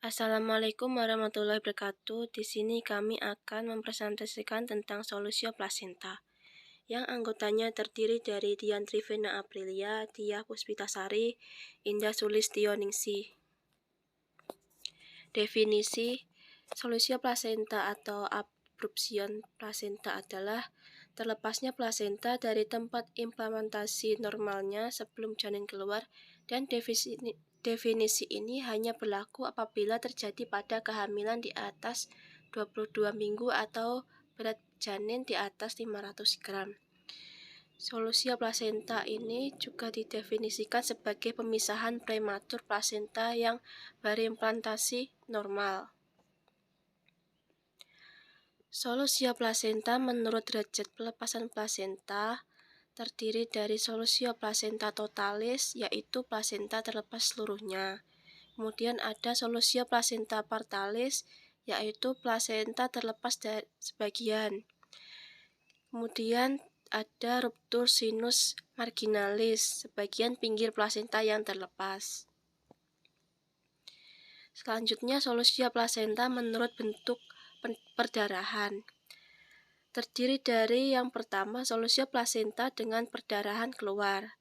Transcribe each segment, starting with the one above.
Assalamualaikum warahmatullahi wabarakatuh. Di sini kami akan mempresentasikan tentang solusio plasenta, yang anggotanya terdiri dari Dian Trivena Aprilia, Diah Puspitasari, Indah Sulistioningsi. Definisi solusio plasenta atau abruption plasenta adalah terlepasnya plasenta dari tempat implantasi normalnya sebelum janin keluar, dan definisi ini hanya berlaku apabila terjadi pada kehamilan di atas 22 minggu atau berat janin di atas 500 gram. Solusio plasenta ini juga didefinisikan sebagai pemisahan prematur plasenta yang berimplantasi normal. Solusio plasenta menurut derajat pelepasan plasenta terdiri dari solusio plasenta totalis, yaitu plasenta terlepas seluruhnya. Kemudian ada solusio plasenta partalis, yaitu plasenta terlepas dari sebagian. Kemudian ada ruptur sinus marginalis, sebagian pinggir plasenta yang terlepas. Selanjutnya solusio plasenta menurut bentuk perdarahan. Terdiri dari yang pertama solusio plasenta dengan perdarahan keluar.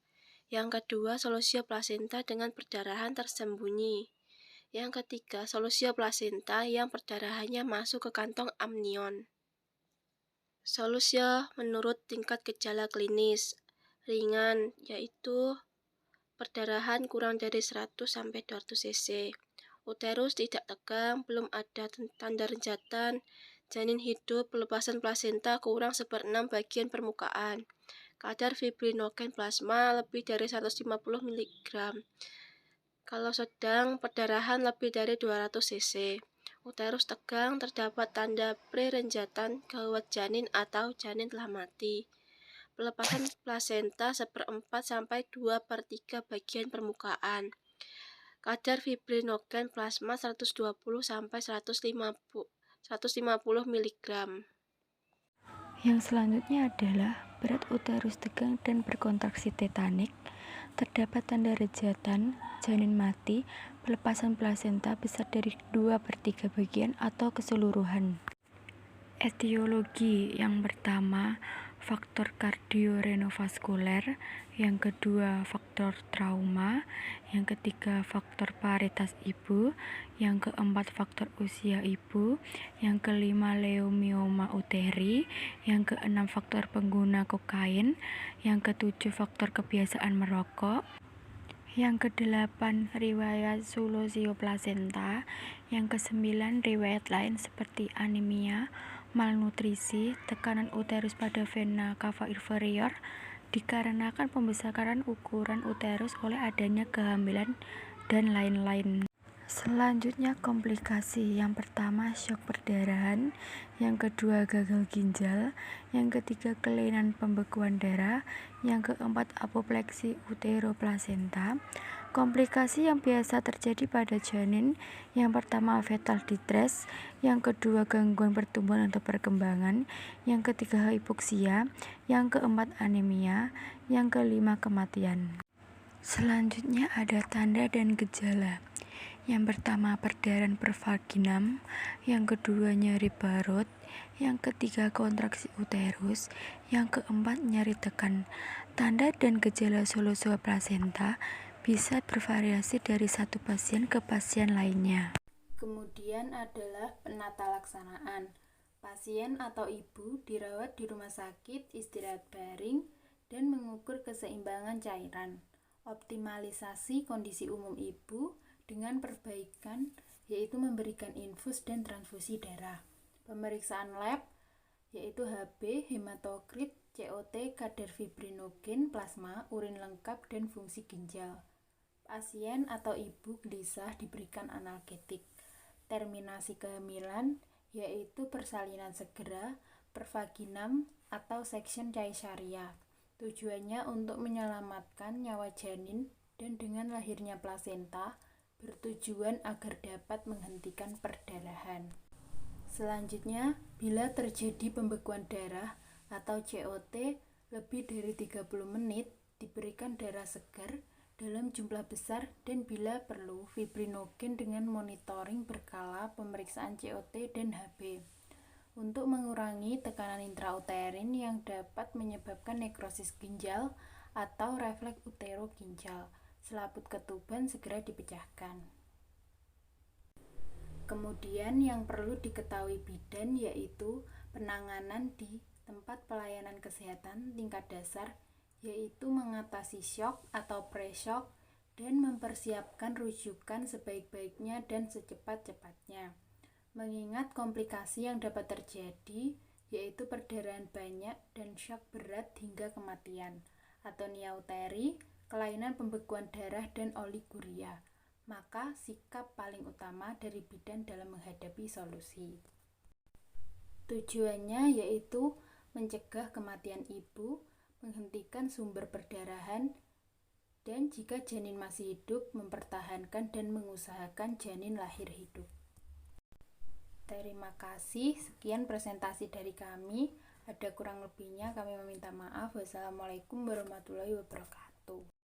Yang kedua solusio plasenta dengan perdarahan tersembunyi. Yang ketiga solusio plasenta yang perdarahannya masuk ke kantong amnion. Solusio menurut tingkat gejala klinis ringan, yaitu perdarahan kurang dari 100-200 cc. Uterus tidak tegang, belum ada tanda renjatan, janin hidup, pelepasan plasenta kurang 1/6 bagian permukaan. Kadar fibrinogen plasma lebih dari 150 mg. Kalau sedang, perdarahan lebih dari 200 cc. Uterus tegang, terdapat tanda pre-renjatan gawat janin atau janin telah mati. Pelepasan plasenta 1/4-2/3 bagian permukaan. Kadar fibrinogen plasma 120-150 mg. Yang selanjutnya adalah berat uterus tegang dan berkontraksi tetanik, terdapat tanda renjatan, janin mati, pelepasan plasenta besar dari 2/3 bagian atau keseluruhan. Etiologi yang pertama, faktor kardiorenovaskuler, yang kedua faktor trauma, yang ketiga faktor paritas ibu, yang keempat faktor usia ibu, yang kelima leomioma uteri, yang keenam faktor pengguna kokain, yang ketujuh faktor kebiasaan merokok, yang kedelapan riwayat solusio plasenta, yang kesembilan riwayat lain seperti anemia, malnutrisi, tekanan uterus pada vena cava inferior dikarenakan pembesaran ukuran uterus oleh adanya kehamilan dan lain-lain. Selanjutnya komplikasi. Yang pertama syok perdarahan, yang kedua gagal ginjal, yang ketiga kelainan pembekuan darah, yang keempat apopleksi uteroplasenta. Komplikasi yang biasa terjadi pada janin, yang pertama fetal distress, yang kedua gangguan pertumbuhan atau perkembangan, yang ketiga hipoksia, yang keempat anemia, yang kelima kematian. Selanjutnya ada tanda dan gejala. Yang pertama perdarahan pervaginam, yang kedua nyeri parut, yang ketiga kontraksi uterus, yang keempat nyeri tekan. Tanda dan gejala solusio plasenta bisa bervariasi dari satu pasien ke pasien lainnya. Kemudian adalah penata laksanaan. Pasien atau ibu dirawat di rumah sakit, istirahat baring, dan mengukur keseimbangan cairan. Optimalisasi kondisi umum ibu dengan perbaikan, yaitu memberikan infus dan transfusi darah. Pemeriksaan lab, yaitu HB, hematokrit, COT, kadar fibrinogen plasma, urin lengkap, dan fungsi ginjal. Pasien atau ibu gelisah diberikan analgetik. Terminasi kehamilan, yaitu persalinan segera, pervaginam, atau section caesaria. Tujuannya untuk menyelamatkan nyawa janin, dan dengan lahirnya plasenta, bertujuan agar dapat menghentikan perdarahan. Selanjutnya, bila terjadi pembekuan darah atau COT lebih dari 30 menit, diberikan darah segar dalam jumlah besar dan bila perlu fibrinogen dengan monitoring berkala pemeriksaan COT dan HB untuk mengurangi tekanan intrauterin yang dapat menyebabkan nekrosis ginjal atau refleks uteroginjal. Selaput ketuban segera dipecahkan. Kemudian yang perlu diketahui bidan yaitu penanganan di tempat pelayanan kesehatan tingkat dasar, yaitu mengatasi shock atau pre-shock dan mempersiapkan rujukan sebaik-baiknya dan secepat-cepatnya. Mengingat komplikasi yang dapat terjadi yaitu perdarahan banyak dan shock berat hingga kematian, atoniauteri, kelainan pembekuan darah dan oliguria. Maka sikap paling utama dari bidan dalam menghadapi solusi. Tujuannya yaitu mencegah kematian ibu, menghentikan sumber perdarahan, dan jika janin masih hidup, mempertahankan dan mengusahakan janin lahir hidup. Terima kasih, sekian presentasi dari kami. Ada kurang lebihnya kami meminta maaf. Wassalamualaikum warahmatullahi wabarakatuh.